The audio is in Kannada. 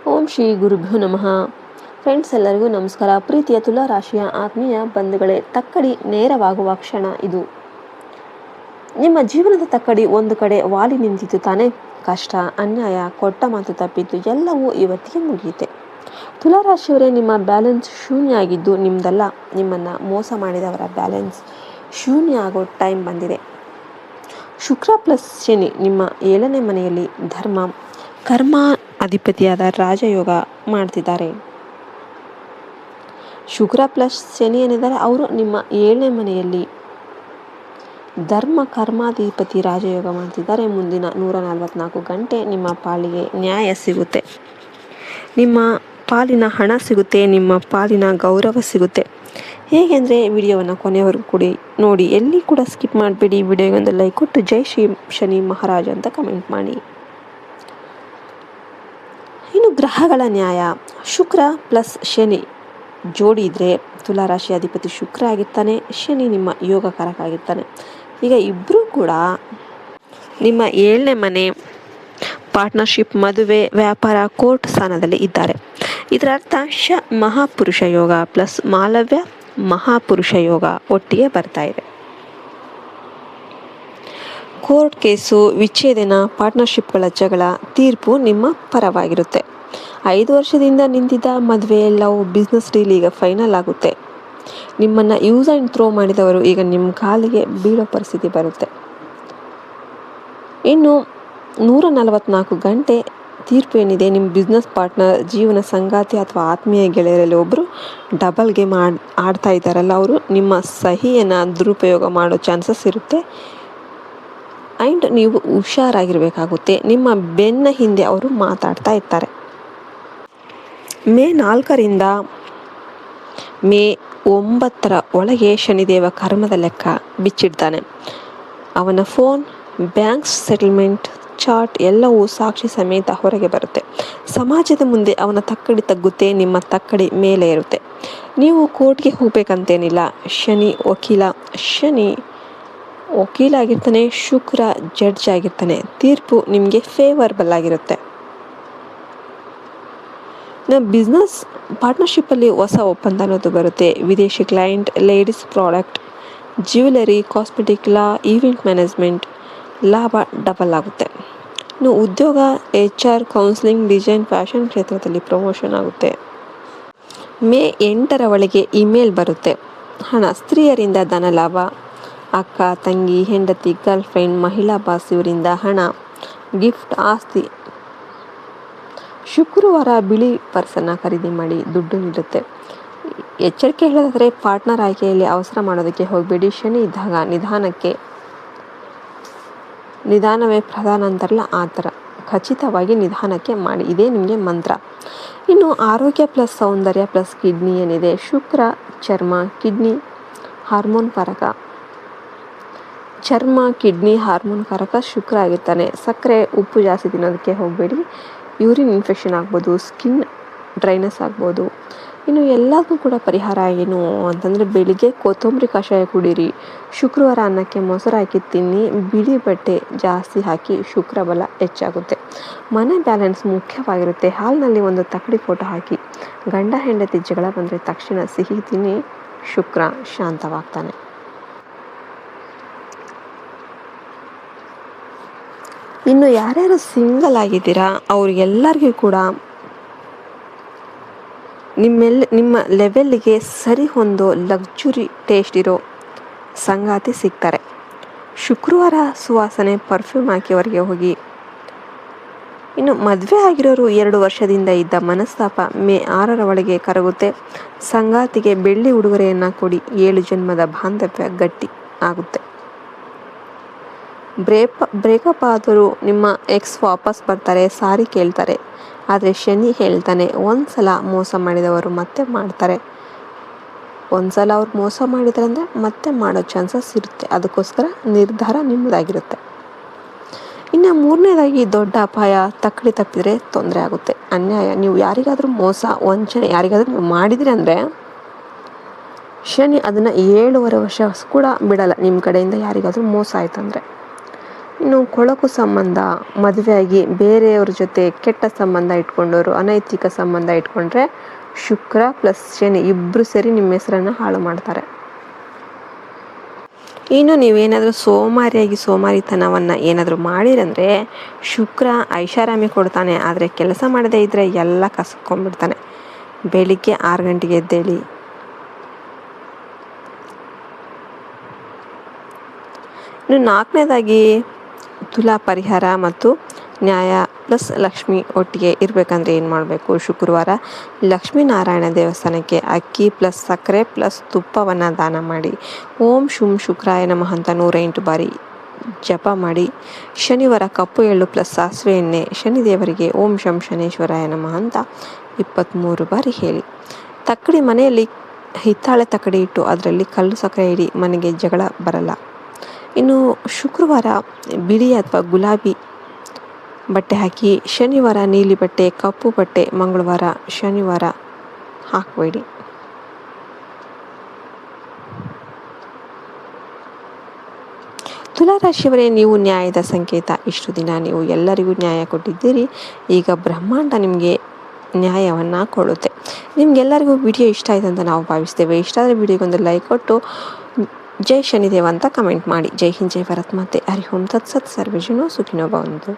ಓಂ ಶ್ರೀ ಗುರುಭ್ಯೋ ನಮಃ. ಫ್ರೆಂಡ್ಸ್, ಎಲ್ಲರಿಗೂ ನಮಸ್ಕಾರ. ಪ್ರೀತಿಯ ತುಲಾ ರಾಶಿಯ ಆತ್ಮೀಯ ಬಂಧುಗಳೇ, ತಕ್ಕಡಿ ನೇರವಾಗುವ ಕ್ಷಣ ಇದು. ನಿಮ್ಮ ಜೀವನದ ತಕ್ಕಡಿ ಒಂದು ಕಡೆ ವಾಲಿ ನಿಂತಿತು ತಾನೆ. ಕಷ್ಟ, ಅನ್ಯಾಯ, ಕೊಟ್ಟ ಮಾತು ತಪ್ಪಿತು, ಎಲ್ಲವೂ ಇವತ್ತಿಗೆ ಮುಗಿಯುತ್ತೆ. ತುಲಾರಾಶಿಯವರೇ, ನಿಮ್ಮ ಬ್ಯಾಲೆನ್ಸ್ ಶೂನ್ಯ ಆಗಿದ್ದು ನಿಮ್ದಲ್ಲ, ನಿಮ್ಮನ್ನು ಮೋಸ ಮಾಡಿದವರ ಬ್ಯಾಲೆನ್ಸ್ ಶೂನ್ಯ ಆಗೋ ಟೈಮ್ ಬಂದಿದೆ. ಶುಕ್ರ ಪ್ಲಸ್ ಶನಿ ನಿಮ್ಮ 7ನೇ ಮನೆಯಲ್ಲಿ ಧರ್ಮ ಕರ್ಮ ಅಧಿಪತಿಯಾದ ರಾಜಯೋಗ ಮಾಡ್ತಿದ್ದಾರೆ. ಶುಕ್ರ ಪ್ಲಸ್ ಶನಿ ಏನಿದ್ದಾರೆ ಅವರು ನಿಮ್ಮ 7ನೇ ಮನೆಯಲ್ಲಿ ಧರ್ಮ ಕರ್ಮಾಧಿಪತಿ ರಾಜಯೋಗ ಮಾಡ್ತಿದ್ದಾರೆ. ಮುಂದಿನ 144 ಗಂಟೆ ನಿಮ್ಮ ಪಾಲಿಗೆ ನ್ಯಾಯ ಸಿಗುತ್ತೆ, ನಿಮ್ಮ ಪಾಲಿನ ಹಣ ಸಿಗುತ್ತೆ, ನಿಮ್ಮ ಪಾಲಿನ ಗೌರವ ಸಿಗುತ್ತೆ. ಹೇಗೆಂದರೆ ವಿಡಿಯೋವನ್ನು ಕೊನೆಯವರೆಗೂ ಕೂಡಿ ನೋಡಿ, ಎಲ್ಲಿ ಕೂಡ ಸ್ಕಿಪ್ ಮಾಡಬೇಡಿ. ವಿಡಿಯೋಗೆ ಒಂದು ಲೈಕ್ ಕೊಟ್ಟು ಜೈ ಶ್ರೀ ಶನಿ ಮಹಾರಾಜ ಅಂತ ಕಮೆಂಟ್ ಮಾಡಿ. ಇನ್ನು ಗ್ರಹಗಳ ನ್ಯಾಯ, ಶುಕ್ರ ಪ್ಲಸ್ ಶನಿ ಜೋಡಿ ಇದ್ದರೆ ತುಲಾರಾಶಿ ಅಧಿಪತಿ ಶುಕ್ರ ಆಗಿರ್ತಾನೆ, ಶನಿ ನಿಮ್ಮ ಯೋಗಕಾರಕ ಆಗಿರ್ತಾನೆ. ಈಗ ಇಬ್ಬರೂ ಕೂಡ ನಿಮ್ಮ 7ನೇ ಮನೆ ಪಾರ್ಟ್ನರ್ಶಿಪ್, ಮದುವೆ, ವ್ಯಾಪಾರ, ಕೋರ್ಟ್ ಸ್ಥಾನದಲ್ಲಿ ಇದ್ದಾರೆ. ಇದರ ಅರ್ಥ ಮಹಾಪುರುಷ ಯೋಗ ಪ್ಲಸ್ ಮಾಲವ್ಯ ಮಹಾಪುರುಷ ಯೋಗ ಒಟ್ಟಿಗೆ ಬರ್ತಾ ಇದೆ. ಕೋರ್ಟ್ ಕೇಸು, ವಿಚ್ಛೇದನ, ಪಾರ್ಟ್ನರ್ಶಿಪ್ಗಳ ಜಗಳ, ತೀರ್ಪು ನಿಮ್ಮ ಪರವಾಗಿರುತ್ತೆ. 5 ವರ್ಷದಿಂದ ನಿಂತಿದ್ದ ಮದುವೆ, ಲವ್, ಬಿಸ್ನೆಸ್ ಡೀಲ್ ಈಗ ಫೈನಲ್ ಆಗುತ್ತೆ. ನಿಮ್ಮನ್ನು ಯೂಸ್ ಆ್ಯಂಡ್ ಥ್ರೋ ಮಾಡಿದವರು ಈಗ ನಿಮ್ಮ ಕಾಲಿಗೆ ಬೀಳೋ ಪರಿಸ್ಥಿತಿ ಬರುತ್ತೆ. ಇನ್ನು 144 ಗಂಟೆ ತೀರ್ಪು ಏನಿದೆ, ನಿಮ್ಮ ಬಿಸ್ನೆಸ್ ಪಾರ್ಟ್ನರ್, ಜೀವನ ಸಂಗಾತಿ ಅಥವಾ ಆತ್ಮೀಯ ಗೆಳೆಯರಲ್ಲಿ ಒಬ್ಬರು ಡಬಲ್ ಗೇಮ್ ಆಡ್ತಾ ಇದ್ದಾರಲ್ಲ, ಅವರು ನಿಮ್ಮ ಸಹಿಯನ್ನು ದುರುಪಯೋಗ ಮಾಡೋ ಚಾನ್ಸಸ್ ಇರುತ್ತೆ. ಆ್ಯಂಡ್ ನೀವು ಹುಷಾರಾಗಿರಬೇಕಾಗುತ್ತೆ. ನಿಮ್ಮ ಬೆನ್ನ ಹಿಂದೆ ಅವರು ಮಾತಾಡ್ತಾ ಇರ್ತಾರೆ. ಮೇ 4ರಿಂದ ಮೇ 9ರ ಒಳಗೆ ಶನಿದೇವ ಕರ್ಮದ ಲೆಕ್ಕ ಬಿಚ್ಚಿಡ್ತಾನೆ. ಅವನ ಫೋನ್, ಬ್ಯಾಂಕ್ ಸೆಟಲ್ಮೆಂಟ್, ಚಾರ್ಟ್ ಎಲ್ಲವೂ ಸಾಕ್ಷಿ ಸಮೇತ ಹೊರಗೆ ಬರುತ್ತೆ. ಸಮಾಜದ ಮುಂದೆ ಅವನ ತಕ್ಕಡಿ ತಗ್ಗುತ್ತೆ, ನಿಮ್ಮ ತಕ್ಕಡಿ ಮೇಲೆ ಇರುತ್ತೆ. ನೀವು ಕೋರ್ಟ್ಗೆ ಹೋಗ್ಬೇಕಂತೇನಿಲ್ಲ. ಶನಿ ವಕೀಲ ಆಗಿರ್ತಾನೆ, ಶುಕ್ರ ಜಡ್ಜ್ ಆಗಿರ್ತಾನೆ. ತೀರ್ಪು ನಿಮಗೆ ಫೇವರಬಲ್ ಆಗಿರುತ್ತೆ. ಬಿಸ್ನೆಸ್ ಪಾರ್ಟ್ನರ್ಶಿಪ್ಪಲ್ಲಿ ಹೊಸ ಒಪ್ಪಂದ ಅನ್ನೋದು ಬರುತ್ತೆ. ವಿದೇಶಿ client, ladies product, jewellery, cosmetic, law, event management, ಲಾಭ ಡಬಲ್ ಆಗುತ್ತೆ. ಇನ್ನು ಉದ್ಯೋಗ, HR, ಕೌನ್ಸಿಲಿಂಗ್, ಡಿಸೈನ್, ಫ್ಯಾಷನ್ ಕ್ಷೇತ್ರದಲ್ಲಿ ಪ್ರಮೋಷನ್ ಆಗುತ್ತೆ. ಮೇ 8ರ ಒಳಗೆ ಇಮೇಲ್ ಬರುತ್ತೆ. ಹಣ, ಸ್ತ್ರೀಯರಿಂದ ಧನ ಲಾಭ, ಅಕ್ಕ, ತಂಗಿ, ಹೆಂಡತಿ, ಗರ್ಲ್ ಫ್ರೆಂಡ್, ಮಹಿಳಾ ಬಾಸ್ ಇವರಿಂದ ಹಣ, ಗಿಫ್ಟ್, ಆಸ್ತಿ. ಶುಕ್ರವಾರ ಬಿಳಿ ಪರ್ಸನ್ನ ಖರೀದಿ ಮಾಡಿ ದುಡ್ಡು ನೀಡುತ್ತೆ. ಎಚ್ಚರಿಕೆ ಹೇಳೋದಾದರೆ ಪಾರ್ಟ್ನರ್ ಆಯ್ಕೆಯಲ್ಲಿ ಅವಸರ ಮಾಡೋದಕ್ಕೆ ಹೋಗಬೇಡಿ. ಶನಿ ಇದ್ದಾಗ ನಿಧಾನವೇ ಪ್ರಧಾನ ಅಂತಾರಲ್ಲ, ಆ ಥರ ಖಚಿತವಾಗಿ ನಿಧಾನಕ್ಕೆ ಮಾಡಿ. ಇದೇ ನಿಮಗೆ ಮಂತ್ರ. ಇನ್ನು ಆರೋಗ್ಯ ಪ್ಲಸ್ ಸೌಂದರ್ಯ ಪ್ಲಸ್ ಕಿಡ್ನಿ ಏನಿದೆ, ಶುಕ್ರ ಚರ್ಮ, ಕಿಡ್ನಿ, ಹಾರ್ಮೋನ್ ಕಾರಕ. ಚರ್ಮ, ಕಿಡ್ನಿ, ಹಾರ್ಮೋನ್ ಕಾರಕ ಶುಕ್ರ ಆಗಿರ್ತಾನೆ. ಸಕ್ಕರೆ, ಉಪ್ಪು ಜಾಸ್ತಿ ತಿನ್ನೋದಕ್ಕೆ ಹೋಗಬೇಡಿ. ಯೂರಿನ್ ಇನ್ಫೆಕ್ಷನ್ ಆಗ್ಬೋದು, ಸ್ಕಿನ್ ಡ್ರೈನೆಸ್ ಆಗ್ಬೋದು. ಇನ್ನು ಎಲ್ಲದಕ್ಕೂ ಕೂಡ ಪರಿಹಾರ ಏನು ಅಂತಂದರೆ, ಬೆಳಿಗ್ಗೆ ಕೊತ್ತಂಬರಿ ಕಷಾಯ ಕುಡೀರಿ. ಶುಕ್ರವಾರ ಅನ್ನಕ್ಕೆ ಮೊಸರು ಹಾಕಿ ತಿನ್ನಿ. ಬಿಳಿ ಬಟ್ಟೆ ಜಾಸ್ತಿ ಹಾಕಿ, ಶುಕ್ರ ಬಲ ಹೆಚ್ಚಾಗುತ್ತೆ. ಮನೆ ಬ್ಯಾಲೆನ್ಸ್ ಮುಖ್ಯವಾಗಿರುತ್ತೆ. ಹಾಲಿನಲ್ಲಿ ಒಂದು ತಕ್ಕಡಿ ಫೋಟೋ ಹಾಕಿ. ಗಂಡ ಹೆಂಡತಿ ಜಗಳ ಬಂದರೆ ತಕ್ಷಣ ಸಿಹಿ ತಿನ್ನಿ, ಶುಕ್ರ ಶಾಂತವಾಗ್ತಾನೆ. ಇನ್ನು ಯಾರ್ಯಾರು ಸಿಂಗಲ್ ಆಗಿದ್ದೀರಾ ಅವ್ರಿಗೆಲ್ಲರಿಗೂ ಕೂಡ ನಿಮ್ಮ ಲೆವೆಲ್ಗೆ ಸರಿ ಹೊಂದೋ ಲಕ್ಸುರಿ ಟೇಸ್ಟ್ ಇರೋ ಸಂಗಾತಿ ಸಿಗ್ತಾರೆ. ಶುಕ್ರವಾರ ಸುವಾಸನೆ ಪರ್ಫ್ಯೂಮ್ ಹಾಕಿ ಹೊರಗೆ ಹೋಗಿ. ಇನ್ನು ಮದುವೆ ಆಗಿರೋರು 2 ವರ್ಷದಿಂದ ಇದ್ದ ಮನಸ್ತಾಪ ಮೇ 6ರ ಒಳಗೆ ಕರಗುತ್ತೆ. ಸಂಗಾತಿಗೆ ಬೆಳ್ಳಿ ಉಡುಗೊರೆಯನ್ನು ಕೊಡಿ. 7 ಜನ್ಮದ ಬಾಂಧವ್ಯ ಗಟ್ಟಿ ಆಗುತ್ತೆ. ಬ್ರೇಕಪ್ ಆದರೂ ನಿಮ್ಮ ಎಕ್ಸ್ ವಾಪಸ್ ಬರ್ತಾರೆ, ಸಾರಿ ಕೇಳ್ತಾರೆ. ಆದರೆ ಶನಿ ಹೇಳ್ತಾನೆ, ಒಂದ್ಸಲ ಮೋಸ ಮಾಡಿದವರು ಮತ್ತೆ ಮಾಡ್ತಾರೆ. ಒಂದ್ಸಲ ಅವ್ರು ಮೋಸ ಮಾಡಿದ್ದಾರೆ ಅಂದರೆ ಮತ್ತೆ ಮಾಡೋ ಚಾನ್ಸಸ್ ಇರುತ್ತೆ. ಅದಕ್ಕೋಸ್ಕರ ನಿರ್ಧಾರ ನಿಮ್ಮದಾಗಿರುತ್ತೆ. ಇನ್ನು 3ನೇದಾಗಿ ದೊಡ್ಡ ಅಪಾಯ, ತಕ್ಕಡಿ ತಪ್ಪಿದರೆ ತೊಂದರೆ ಆಗುತ್ತೆ. ಅನ್ಯಾಯ, ನೀವು ಯಾರಿಗಾದರೂ ಮೋಸ, ವಂಚನೆ ಯಾರಿಗಾದರೂ ನೀವು ಮಾಡಿದ್ರಿ ಅಂದರೆ ಶನಿ ಅದನ್ನು 7.5 ವರ್ಷ ಕೂಡ ಬಿಡಲ್ಲ. ನಿಮ್ಮ ಕಡೆಯಿಂದ ಯಾರಿಗಾದರೂ ಮೋಸ ಆಯ್ತಂದರೆ ಇನ್ನು ಕೊಳಕು ಸಂಬಂಧ, ಮದುವೆಯಾಗಿ ಬೇರೆಯವ್ರ ಜೊತೆ ಕೆಟ್ಟ ಸಂಬಂಧ ಇಟ್ಕೊಂಡವರು, ಅನೈತಿಕ ಸಂಬಂಧ ಇಟ್ಕೊಂಡ್ರೆ ಶುಕ್ರ ಪ್ಲಸ್ ಶನಿ ಇಬ್ಬರು ಸೇರಿ ನಿಮ್ಮ ಹೆಸರನ್ನು ಹಾಳು ಮಾಡ್ತಾರೆ. ಇನ್ನು ನೀವೇನಾದರೂ ಸೋಮಾರಿತನವನ್ನು ಏನಾದರೂ ಮಾಡಿರಂದರೆ ಶುಕ್ರ ಐಷಾರಾಮಿ ಕೊಡ್ತಾನೆ, ಆದರೆ ಕೆಲಸ ಮಾಡದೇ ಇದ್ದರೆ ಎಲ್ಲ ಕಸ್ಕೊಂಡ್ಬಿಡ್ತಾನೆ. ಬೆಳಿಗ್ಗೆ 6 ಗಂಟೆಗೆ ಎದ್ದೇಳಿ. ಇನ್ನು 4ನೇದಾಗಿ ತುಲಾ ಪರಿಹಾರ ಮತ್ತು ನ್ಯಾಯ ಪ್ಲಸ್ ಲಕ್ಷ್ಮಿ ಒಟ್ಟಿಗೆ ಇರಬೇಕಂದ್ರೆ ಏನು ಮಾಡಬೇಕು? ಶುಕ್ರವಾರ ಲಕ್ಷ್ಮೀನಾರಾಯಣ ದೇವಸ್ಥಾನಕ್ಕೆ ಅಕ್ಕಿ ಪ್ಲಸ್ ಸಕ್ಕರೆ ಪ್ಲಸ್ ತುಪ್ಪವನ್ನು ದಾನ ಮಾಡಿ. ಓಂ ಶುಂ ಶುಕ್ರಾಯ ನಮಃ ಅಂತ 108 ಬಾರಿ ಜಪ ಮಾಡಿ. ಶನಿವಾರ ಕಪ್ಪು ಎಳ್ಳು ಪ್ಲಸ್ ಸಾಸಿವೆ ಎಣ್ಣೆ ಶನಿದೇವರಿಗೆ ಓಂ ಶಂ ಶನೇಶ್ವರಾಯ ನಮಃ ಅಂತ 23 ಬಾರಿ ಹೇಳಿ. ತಕ್ಕಡಿ ಮನೆಯಲ್ಲಿ ಹಿತ್ತಾಳೆ ತಕ್ಕಡಿ ಇಟ್ಟು ಅದರಲ್ಲಿ ಕಲ್ಲು ಸಕ್ಕರೆ ಇಡಿ, ಮನೆಗೆ ಜಗಳ ಬರಲ್ಲ. ಇನ್ನು ಶುಕ್ರವಾರ ಬಿಳಿ ಅಥವಾ ಗುಲಾಬಿ ಬಟ್ಟೆ ಹಾಕಿ, ಶನಿವಾರ ನೀಲಿ ಬಟ್ಟೆ, ಕಪ್ಪು ಬಟ್ಟೆ, ಮಂಗಳವಾರ ಶನಿವಾರ ಹಾಕಬೇಡಿ. ತುಲಾರಾಶಿಯವರೇ, ನೀವು ನ್ಯಾಯದ ಸಂಕೇತ. ಇಷ್ಟು ದಿನ ನೀವು ಎಲ್ಲರಿಗೂ ನ್ಯಾಯ ಕೊಟ್ಟಿದ್ದೀರಿ. ಈಗ ಬ್ರಹ್ಮಾಂಡ ನಿಮಗೆ ನ್ಯಾಯವನ್ನು ಕೊಡುತ್ತೆ. ನಿಮಗೆಲ್ಲರಿಗೂ ವಿಡಿಯೋ ಇಷ್ಟ ಆಯ್ತು ಅಂತ ನಾವು ಭಾವಿಸ್ತೇವೆ. ಇಷ್ಟ ಆದರೆ ವಿಡಿಯೋಗೊಂದು ಲೈಕ್ ಕೊಟ್ಟು ಜೈ ಶನಿದೇವ ಅಂತ ಕಮೆಂಟ್ ಮಾಡಿ. ಜೈ ಹಿಂದ್, ಜೈ ಭಾರತ್ ಮಾತೆ. ಹರಿ ಓಂ ತತ್ಸತ್. ಸರ್ವೇ ಜನ ಸುಖಿನೋ ಭವಂತು.